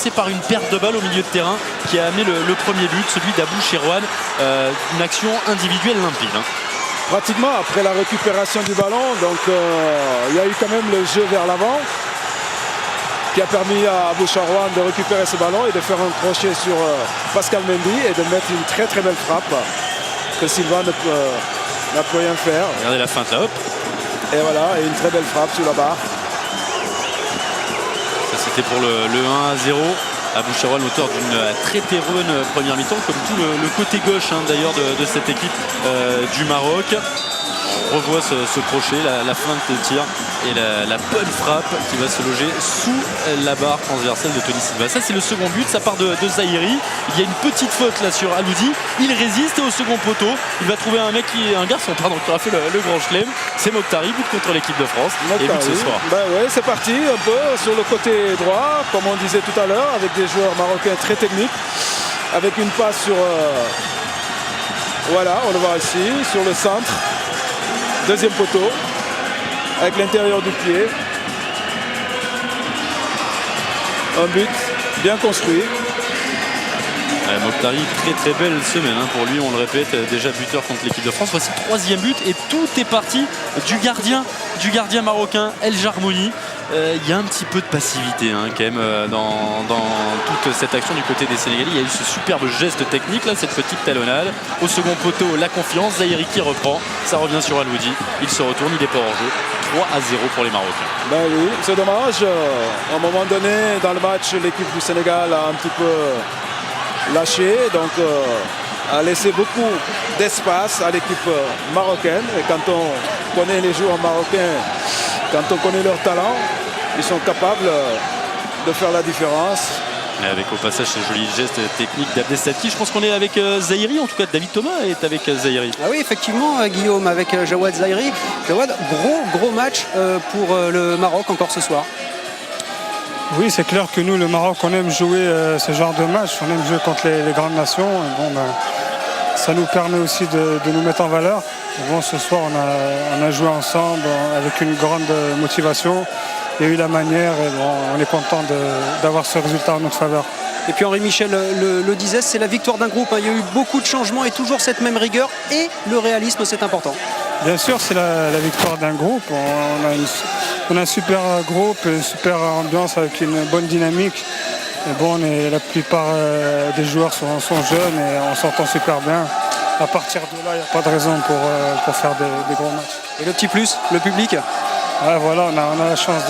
commencer par une perte de balle au milieu de terrain qui a amené le premier but, celui d'Abou Cherouane. Une action individuelle limpide. Pratiquement après la récupération du ballon, donc il y a eu quand même le jeu vers l'avant qui a permis à Abou Cherouane de récupérer ce ballon et de faire un crochet sur Pascal Mendy et de mettre une très belle frappe que Sylvain n'a pu rien faire. Regardez la feinte là, hop. Et voilà, et une très belle frappe sur la barre. Ça c'était pour le 1-0. Abou Cherouane, l'auteur d'une très bonne première mi-temps, comme tout le côté gauche d'ailleurs de cette équipe du Maroc. On revoit ce crochet, la feinte de tir et la bonne frappe qui va se loger sous la barre transversale de Tony Silva. Ça c'est le second but, ça part de Zahiri. Il y a une petite faute là sur Aloudi. Il résiste et au second poteau, il va trouver un garçon qui aura fait le grand chelem. C'est Mokhtari, but contre l'équipe de France. Mokhtari, et but ce soir. Ben ouais, c'est parti un peu sur le côté droit, comme on disait tout à l'heure, avec des joueurs marocains très techniques, avec une passe sur voilà, on le voit ici, sur le centre. Deuxième poteau, avec l'intérieur du pied. Un but bien construit. Mokhtari, très belle semaine pour lui, on le répète, déjà buteur contre l'équipe de France. Voici le troisième but et tout est parti du gardien marocain El Jarmouni. Il y a un petit peu de passivité quand même dans toute cette action du côté des Sénégalais. Il y a eu ce superbe geste technique là, cette petite talonnade. Au second poteau, la confiance. Zahiri qui reprend, ça revient sur Aloudi. Il se retourne, il est pas hors jeu. 3-0 pour les Marocains. Ben oui, c'est dommage. À un moment donné, dans le match, l'équipe du Sénégal a un petit peu lâché, donc a laissé beaucoup d'espace à l'équipe marocaine. Et quand on connaît les joueurs marocains, quand on connaît leur talent, ils sont capables de faire la différence. Et avec au passage ce joli geste technique d'Abdesati. Je pense qu'on est avec Zahiri, en tout cas David Thomas est avec Zahiri. Ah oui, effectivement, Guillaume, avec Jawad Zahiri. Jawad, gros match pour le Maroc encore ce soir. Oui, c'est clair que nous, le Maroc, on aime jouer ce genre de match. On aime jouer contre les grandes nations. Et bon, ça nous permet aussi de nous mettre en valeur. Et bon, ce soir, on a joué ensemble avec une grande motivation. Il y a eu la manière et bon, on est content d'avoir ce résultat en notre faveur. Et puis Henri Michel le disait, c'est la victoire d'un groupe. Il y a eu beaucoup de changements et toujours cette même rigueur. Et le réalisme, c'est important. Bien sûr, c'est la victoire d'un groupe. On a un super groupe, une super ambiance avec une bonne dynamique. Et bon, la plupart des joueurs sont jeunes et on s'entend super bien. À partir de là, il n'y a pas de raison pour faire des gros matchs. Et le petit plus, le public? Ouais, voilà, on a la chance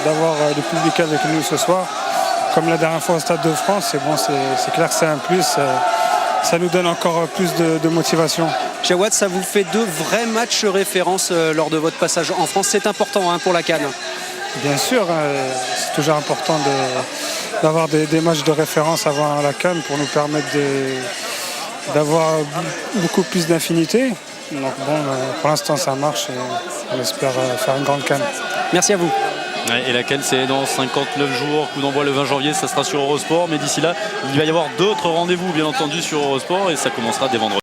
d'avoir le public avec nous ce soir. Comme la dernière fois au Stade de France, et bon, c'est clair que c'est un plus. Ça nous donne encore plus de motivation. Jawad, ça vous fait 2 vrais matchs référence lors de votre passage en France. C'est important pour la CAN. Bien sûr, c'est toujours important d'avoir des matchs de référence avant la CAN pour nous permettre d'avoir beaucoup plus d'infinité. Donc bon, pour l'instant ça marche et on espère faire une grande CAN. Merci à vous. Et la CAN c'est dans 59 jours, coup d'envoi le 20 janvier, ça sera sur Eurosport. Mais d'ici là, il va y avoir d'autres rendez-vous bien entendu sur Eurosport et ça commencera dès vendredi.